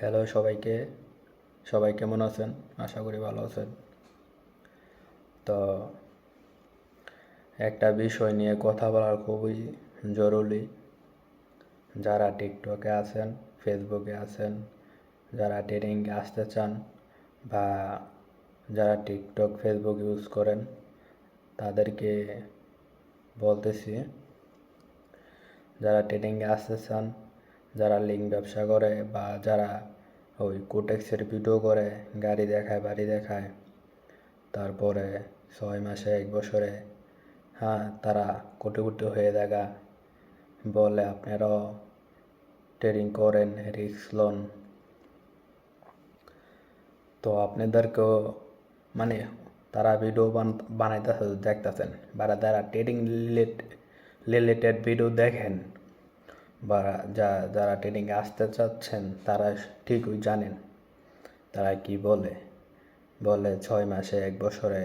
Hello সবাইকে, সবাই কেমন আছেন? আশা করি ভালো আছেন। তো একটা বিষয় নিয়ে কথা বলার খুবই জরুরি। যারা টিকটকে আছেন, ফেসবুকে আছেন, যারা ট্রেডিংয়ে আসতে চান বা যারা টিকটক ফেসবুক ইউজ করেন তাদেরকে বলতেছি, যারা ট্রেডিংয়ে আসতে চান, যারা লিঙ্ক ব্যবসা করে বা যারা ওই কোটেক্সের ভিডিও করে, গাড়ি দেখায়, বাড়ি দেখায়, তারপরে 6 মাসে 1 বছরে তারা কোটিপতি হয়ে দেখা বলে আপনারাও ট্রেডিং করেন, রিস্ক লোন। তো আপনাদেরকেও মানে তারা ভিডিও বানাইতেছে, দেখতেছেন বা যারা ট্রেডিং রিলেটেড ভিডিও দেখেন বা যারা ট্রেডিংয়ে আসতে চাচ্ছেন তারা ঠিকই জানেন তারা কি বলে 6 মাসে 1 বছরে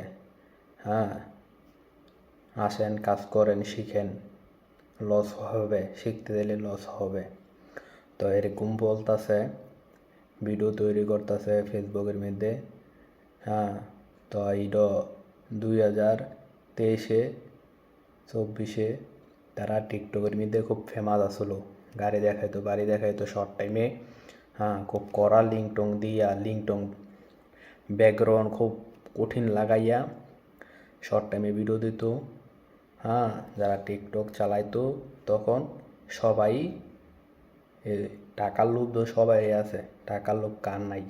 আসেন, কাজ করেন, শিখেন, লস হবে, শিখতে দিলে লস হবে। তো এরকম বলতেছে, ভিডিও তৈরি করতেছে ফেসবুকের মধ্যে। তো এইটা 2023-এ 24-এ তারা টিকটকের মধ্যে খুব ফেমাস আসলো। গাড়ি দেখাইতো, বাড়ি দেখাইতো শর্ট টাইমে। খুব কড়া লিঙ্কটং দিয়া, লিঙ্কটং ব্যাকগ্রাউন্ড খুব কঠিন লাগাইয়া শর্ট টাইমে ভিডিও দিত। যারা টিকটক চালাইতো তখন সবাই টাকার লোভ তো সবাই আছে, টাকার লোভ কার নাই?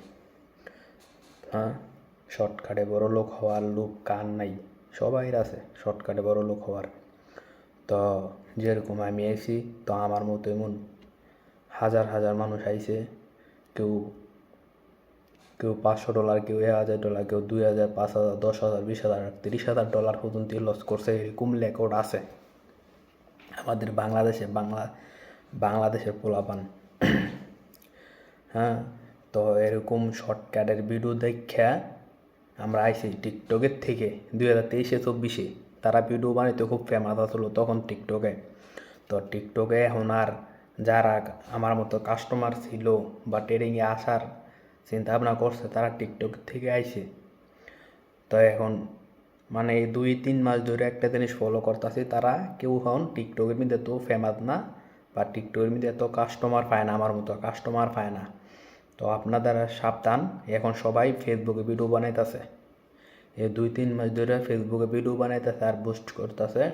শর্টকাটে বড় লোক হওয়ার লোভ কার নাই? সবাই আছে শর্টকাটে বড় লোক হওয়ার। তো যেরকম আমি আইছি, তো আমার মতো এমন হাজার হাজার মানুষ আইছে। কেউ কেউ $500, কেউ $1000, কেউ $2000, $5000, $10,000, $20,000, $30,000 পর্যন্ত লস করছে, এরকম রেকর্ড আছে আমাদের বাংলাদেশের পোলাপান। তো এরকম শর্টকাটের ভিডিও দেখা আমরা আইছি টিকটকের থেকে 2023-এ 24-এ তারা ভিডিও বানাইতে খুব ফেমাস আসলো তখন টিকটকে। তো টিকটকে এখন আর যারা আমার মতো কাস্টমার ছিল বা ট্রেডিংয়ে আসার চিন্তা ভাবনা করছে তারা টিকটক থেকে আইছে। তো এখন মানে 2-3 মাস ধরে একটা জিনিস ফলো করতেছি, তারা কেউ এখন টিকটকের মধ্যে তো ফেমাস না বা টিকটকের মধ্যে এত কাস্টমার পায় না, আমার মতো কাস্টমার পায় না। তো আপনারা সাবধান, এখন সবাই ফেসবুকে ভিডিও বানাইতেছে। এই 2-3 মাস ধরে ফেসবুকে ভিডিও বানাইতেছে আর বুস্ট করতেছে,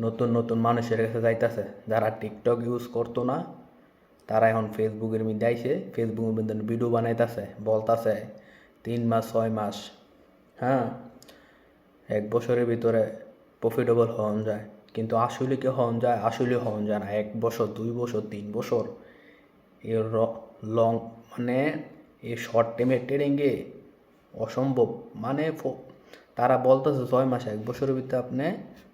নতুন নতুন মানুষের কাছে যাইতেছে। যারা টিকটক ইউজ করতো না তারা এখন ফেসবুকের মধ্যে আইসে, ফেসবুকের মধ্যে ভিডিও বানাইতেছে, বলতেছে 3 মাস 6 মাস 1 বছরের ভিতরে প্রফিটেবল হওয়া যায়। কিন্তু আসলে কি হওয়া যায়? আসলে হওয়া যায় না। 1 বছর, 2 বছর, 3 বছর এর লং মানে এই শর্ট টাইমের ট্রেডিংয়ে অসম্ভব। মানে তারা বলতেছে 6 মাস 1 বছরের ভিতরে আপনি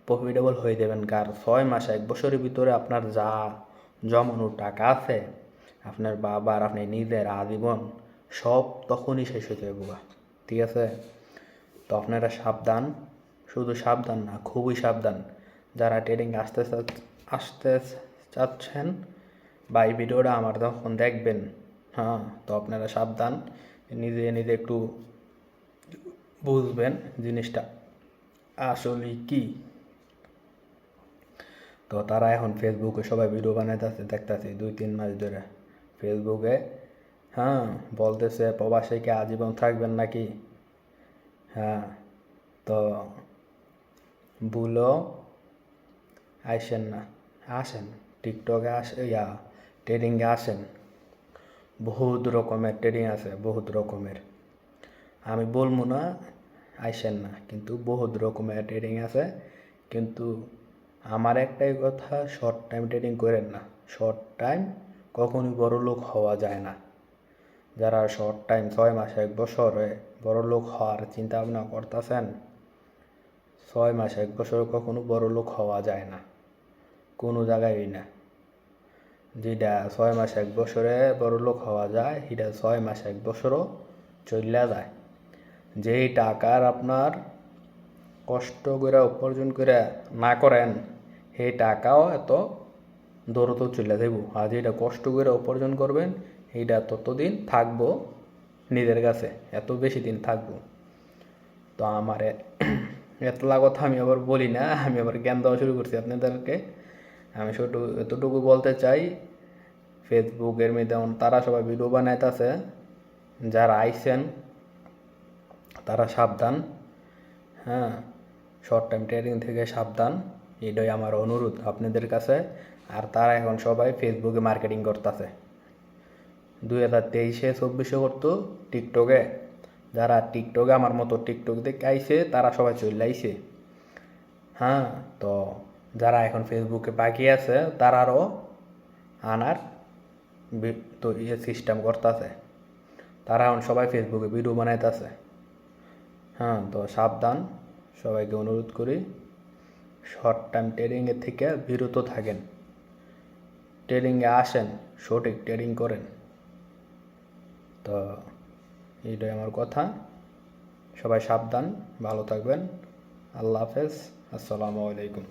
প্রফিটেবল হয়ে যাবেন। কার 6 মাস 1 বছরের ভিতরে আপনার যা জমানো টাকা আছে, আপনার বাবার, আপনি নিজের আজীবন সব তখনই শেষ হয়ে যাবে। ঠিক আছে? তো আপনারা সাবধান, শুধু সাবধান না, খুবই সাবধান। যারা ট্রেডিং আসতে চাচ্ছেন বা এই ভিডিওটা আমার যখন দেখবেন, তো আপনারা সাবধান, নিজে নিজে একটু বুঝবেন জিনিসটা আসলে কি। তো তারা এখন ফেসবুকে সবাই ভিডিও বানাইতেছে, দেখতেছি 2-3 মাস ধরে ফেসবুকে বলতেছে প্রবাসে কি আজীবন থাকবেন নাকি। তো ভুলও আইসেন না, আসেন টিকটকে, ট্রেডিংয়ে আসেন। বহুত রকমের ট্রেডিং আছে, বহুত রকমের। আমি বলবো না আইসেন না, কিন্তু বহুত রকমের ট্রেডিং আছে। কিন্তু আমার একটাই কথা, শর্ট টাইম ট্রেডিং করেন না। শর্ট টাইম কখনোই বড় লোক হওয়া যায় না। যারা শর্ট টাইম 6 মাস 1 বছরে বড় লোক হওয়ার চিন্তা ভাবনা করতেছেন, 6 মাস 1 বছরে কখনো বড় লোক হওয়া যায় না, কোনো জায়গায় না। যেটা 6 মাস 1 বছরে বড় লোক হওয়া যায়, সেটা 6 মাস 1 বছরও চলে যায়। যেই টাকার আপনার কষ্ট করে উপার্জন করে না করেন, সেই টাকাও এত দ্রুত চলে যাব। আর যেটা কষ্ট করে উপার্জন করবেন, এইটা ততদিন থাকবো নিজের কাছে, এত বেশি দিন থাকবো। তো আমার এতলা কথা আমি আবার বলি না, আমি আবার জ্ঞান দেওয়া শুরু করছি আপনাদেরকে। আমি শুধু এতটুকু বলতে চাই, ফেসবুকের মধ্যে তারা সবাই ভিডিও বানাইতেছে, যারা আইছেন তারা সাবধান। হ্যাঁ, শর্ট টাইম ট্রেডিং থেকে সাবধান, এটাই আমার অনুরোধ আপনাদের কাছে। আর তারা এখন সবাই ফেসবুকে মার্কেটিং করতেছে, 2023-24 করতো টিকটকে। যারা টিকটকে আমার মতো টিকটক দেখে আইছে তারা সবাই চলে আইছে। হ্যাঁ, তো যারা এখন ফেসবুকে বাকি আছে তারারও আনার তো সিস্টেম করতেছে, তারা এখন সবাই ফেসবুকে ভিডিও বানাইতেছে। হ্যাঁ, তো সাবধান, সবাইকে অনুরোধ করি শর্ট টাইম ট্রেডিংয়ের থেকে বিরত থাকেন, ট্রেডিংয়ে আসেন, সঠিক ট্রেডিং করেন। তো এইটাই আমার কথা, সবাই সাবধান, ভালো থাকবেন। আল্লাহ হাফেজ, আসসালামু আলাইকুম।